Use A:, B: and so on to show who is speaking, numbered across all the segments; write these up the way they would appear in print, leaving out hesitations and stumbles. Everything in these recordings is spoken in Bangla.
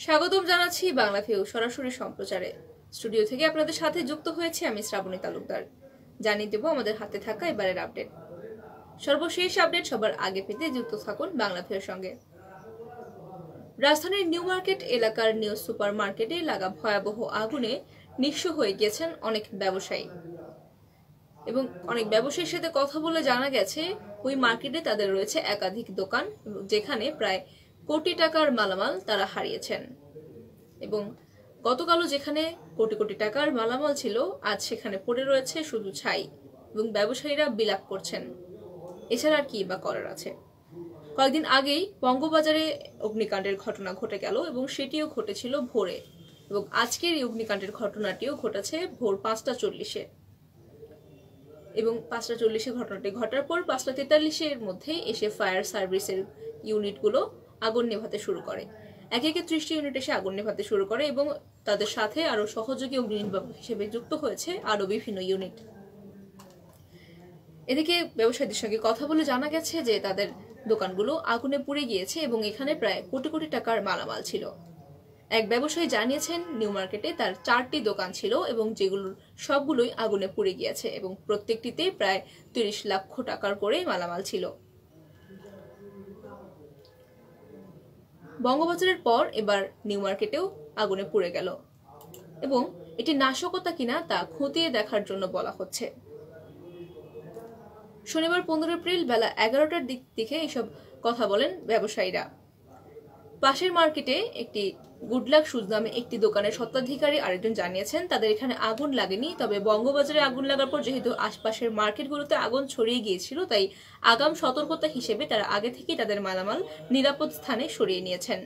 A: স্বাগতম জানাচ্ছি বাংলাভিউ সরাসরি সম্প্রচারে। স্টুডিও থেকে আপনাদের সাথে যুক্ত হয়েছে আমি শ্রাবণী তালুকদার। জানিয়ে দেব আমাদের হাতে থাকা এবারের আপডেট। সর্বশেষ আপডেট সবার আগে পেতে যুক্ত থাকুন বাংলাভিউর সঙ্গে। রাজধানীর নিউ মার্কেট এলাকার নিউ সুপার মার্কেটে লাগা ভয়াবহ আগুনে নিঃস্ব হয়ে গিয়েছেন অনেক ব্যবসায়ী এবং অনেক ব্যবসায়ীর সাথে কথা বলে জানা গেছে ওই মার্কেটে তাদের রয়েছে একাধিক দোকান, যেখানে প্রায় কোটি টাকার মালামাল তারা হারিয়েছেন। এবং গতকালও যেখানে কোটি কোটি টাকার মালামাল ছিল, আজ সেখানে পড়ে রয়েছে শুধু ছাই এবং ব্যবসায়ীরা বিলাপ করছেন। এছাড়া আর কি বা করার আছে। কয়েকদিন আগেই বঙ্গবাজারে অগ্নিকাণ্ডের ঘটনা ঘটে গেল এবং সেটিও ঘটেছিল ভোরে, এবং আজকের এই অগ্নিকাণ্ডের ঘটনাটিও ঘটেছে ভোর 5:40-এ। এবং 5:40-এ ঘটনাটি ঘটার পর 5:43-এর মধ্যেই এসে ফায়ার সার্ভিসের ইউনিটগুলো আগুন নেভাতে শুরু করে। একে একে 30টি ইউনিট এসে আগুন নেভাতে শুরু করে এবং তাদের সাথে আরো সহযোগী অগ্নি নির্বাপক হিসেবে যুক্ত হয়েছে আরো বিভিন্ন ইউনিট। এদিকে ব্যবসায়ীদের সঙ্গে কথা বলে জানা গেছে যে তাদের দোকানগুলো আগুনে পুড়ে গিয়েছে এবং এখানে প্রায় কোটি কোটি টাকার মালামাল ছিল। এক ব্যবসায়ী জানিয়েছেন নিউ মার্কেটে তার 4টি দোকান ছিল এবং যেগুলোর সবগুলোই আগুনে পুড়ে গিয়েছে এবং প্রত্যেকটিতে প্রায় 30 লক্ষ টাকার করে মালামাল ছিল। বঙ্গবাজারের পর এবার নিউ মার্কেটেও আগুনে পুড়ে গেল এবং এটি নাশকতা কিনা তা খতিয়ে দেখার জন্য বলা হচ্ছে। শনিবার 15 এপ্রিল বেলা 11টার দিক থেকে এসব কথা বলেন ব্যবসায়ীরা। পাশের মার্কেটে একটি গুডলাক শুজ নামে একটি দোকানের স্বত্বাধিকারী আরেকজন জানিয়েছেন তাদের এখানে আগুন লাগেনি, তবে বঙ্গবাজারে আগুন লাগার পর যেহেতু আশপাশের মার্কেটগুলোতে আগুন ছড়িয়ে গিয়েছিল, তাই আগাম সতর্কতা হিসেবে তারা আগে থেকেই তাদের মালামাল নিরাপদ স্থানে সরিয়ে নিয়েছেন।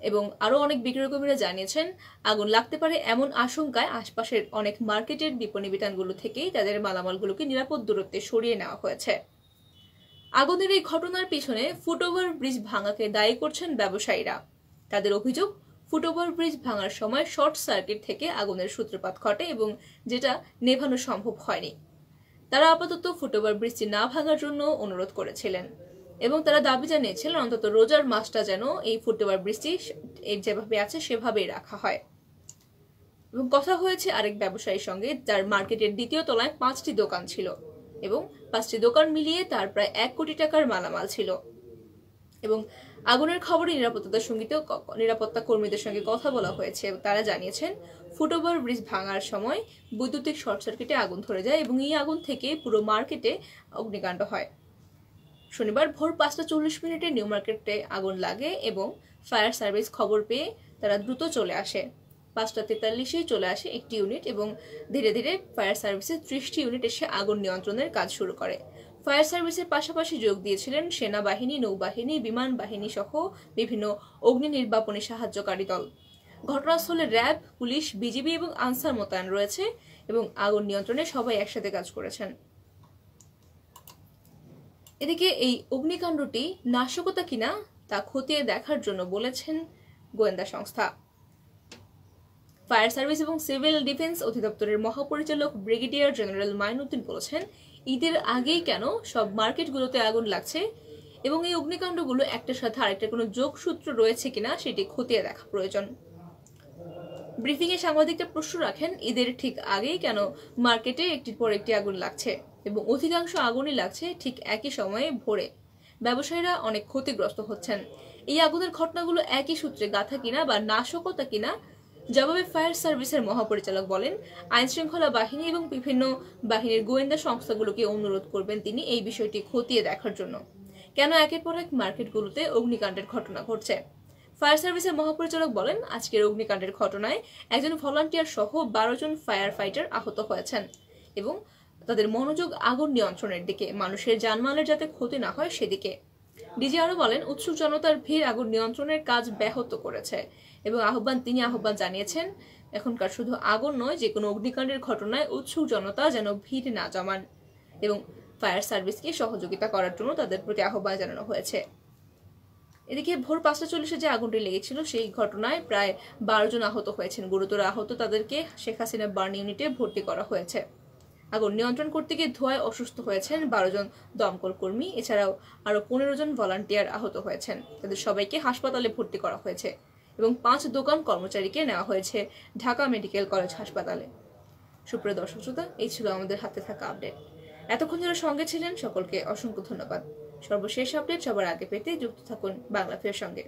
A: এবং আরো অনেক বিক্রেতারা জানিয়েছেন আগুন লাগতে পারে এমন আশঙ্কায় আশপাশের অনেক মার্কেটের বিপণী বিতানগুলো থেকেই তাদের মালামালগুলোকে নিরাপদ দূরত্বে সরিয়ে নেওয়া হয়েছে। আগুনের এই ঘটনার পিছনে ফুটওভার ব্রিজ ভাঙাকে দায়ী করছেন ব্যবসায়ীরা। তাদের অভিযোগ, ফুটওভার ব্রিজ ভাঙার সময় শর্ট সার্কিট থেকে আগুনের সূত্রপাত ঘটে এবং যেটা নেভানো সম্ভব হয়নি। তারা আপাতত ফুটওভার ব্রিজটি না ভাঙার জন্য অনুরোধ করেছিলেন এবং তারা দাবি জানিয়েছিলেন অন্তত রোজার মাসটা যেন এই ফুটওভার ব্রিজটি যেভাবে আছে সেভাবেই রাখা হয়। এবং কথা হয়েছে আরেক ব্যবসায়ীর সঙ্গে যার মার্কেটের দ্বিতীয় তলায় 5টি দোকান ছিল এবং 5টি দোকান মিলিয়ে তার প্রায় 1 কোটি টাকার মালামাল ছিল। এবং আগুনের খবরে নিরাপত্তা কর্মীদের সঙ্গে কথা বলা হয়েছে। তারা জানিয়েছেন ফুটওভার ব্রিজ ভাঙার সময় বৈদ্যুতিক শর্ট সার্কিটে আগুন ধরে যায় এবং এই আগুন থেকে পুরো মার্কেটে অগ্নিকাণ্ড হয়। শনিবার ভোর 5:40 নিউ মার্কেটে আগুন লাগে এবং ফায়ার সার্ভিস খবর পেয়ে তারা দ্রুত চলে আসে। 5:43-এই চলে আসে একটি ইউনিট এবং ধীরে ধীরে ফায়ার সার্ভিসের 30টি ইউনিট এসে আগুন নিয়ন্ত্রণের কাজ শুরু করে। ফায়ার সার্ভিসের পাশাপাশি যোগ দিয়েছিলেন সেনাবাহিনী, নৌবাহিনী, বিমান বাহিনী সহ বিভিন্ন অগ্নি নির্বাপনী সাহায্যকারী দল। ঘটনাস্থলে র্যাব, পুলিশ, বিজিবি এবং আনসার মোতায়েন রয়েছে এবং আগুন নিয়ন্ত্রণে সবাই একসাথে কাজ করেছেন। এদিকে এই অগ্নিকাণ্ডটি নাশকতা কিনা তা খতিয়ে দেখার জন্য বলেছেন গোয়েন্দা সংস্থা। ফায়ার সার্ভিস এবং সিভিল ডিফেন্স অধিদপ্তরের মহাপরিচালক ব্রিগেডিয়ার জেনারেল মাইনুদ্দিন বলেছেন ঈদের আগেই কেন সব মার্কেটগুলোতে আগুন লাগছে এবং এই অগ্নিকাণ্ডগুলো একটার সাথে আরেকটার কোনো যোগসূত্র রয়েছে কিনা সেটি খতিয়ে দেখা প্রয়োজন। ব্রিফিং এ সাংবাদিকরা প্রশ্ন রাখেন ঈদের ঠিক আগেই কেন মার্কেটে একটির পর একটি আগুন লাগছে এবং অধিকাংশ আগুনই লাগছে ঠিক একই সময়ে ভোরে। ব্যবসায়ীরা অনেক ক্ষতিগ্রস্ত হচ্ছেন। এই আগুনের ঘটনাগুলো একই সূত্রে গাঁথা কিনা বা নাশকতা কিনা জবাবে ফায়ার সার্ভিসের মহাপরিচালক বলেন আইন শৃঙ্খলা বাহিনী এবং বিভিন্ন বাহিনীর গোয়েন্দা সংস্থাগুলোকে অনুরোধ করবেন তিনি এই বিষয়টি খতিয়ে দেখার জন্য কেন একের পর এক মার্কেটগুলোতে অগ্নিকাণ্ডের ঘটনা ঘটছে। ফায়ার সার্ভিসের মহাপরিচালক বলেন আজকের অগ্নিকাণ্ডের ঘটনায় একজন ভলান্টিয়ার সহ 12 জন ফায়ার ফাইটার আহত হয়েছেন এবং তাদের মনোযোগ আগুন নিয়ন্ত্রণের দিকে, মানুষের জানমালের যাতে ক্ষতি না হয় সেদিকে। ডিজি আরো বলেন উৎসুক জনতার ভিড় আগুন নিয়ন্ত্রণের কাজ ব্যাহত করেছে এবং তিনি আহ্বান জানিয়েছেন এখনকার শুধু আগুন নয়, যে কোনো অগ্নিকাণ্ডের ঘটনায় উৎসুক জনতা যেন ভিড় না জমান এবং ফায়ার সার্ভিসকে সহযোগিতা করার জন্য তাদের প্রতি আহ্বান জানানো হয়েছে। এদিকে ভোর 5:40-এ যে আগুনটি লেগেছিল সেই ঘটনায় প্রায় 12 জন আহত হয়েছেন। গুরুতর আহত তাদেরকে শেখ হাসিনা বার্ন ইউনিটে ভর্তি করা হয়েছে। আগুন নিয়ন্ত্রণ করতে গিয়ে ধোঁয়ায় অসুস্থ হয়েছেন 12 জন দমকল কর্মী। এছাড়াও আরো 15 জন ভলান্টিয়ার আহত হয়েছেন। তাদের সবাইকে হাসপাতালে ভর্তি করা হয়েছে। এবং 5 দোকান কর্মচারীকে নেওয়া হয়েছে ঢাকা মেডিকেল কলেজ হাসপাতালে। সুপ্রিয় দর্শক শ্রোতা, এই ছিল আমাদের হাতে থাকা আপডেট। এতক্ষণ যারা সঙ্গে ছিলেন সকলকে অসংখ্য ধন্যবাদ। সর্বশেষ আপডেট সবার আগে পেতে যুক্ত থাকুন বাংলাভিউর সঙ্গে।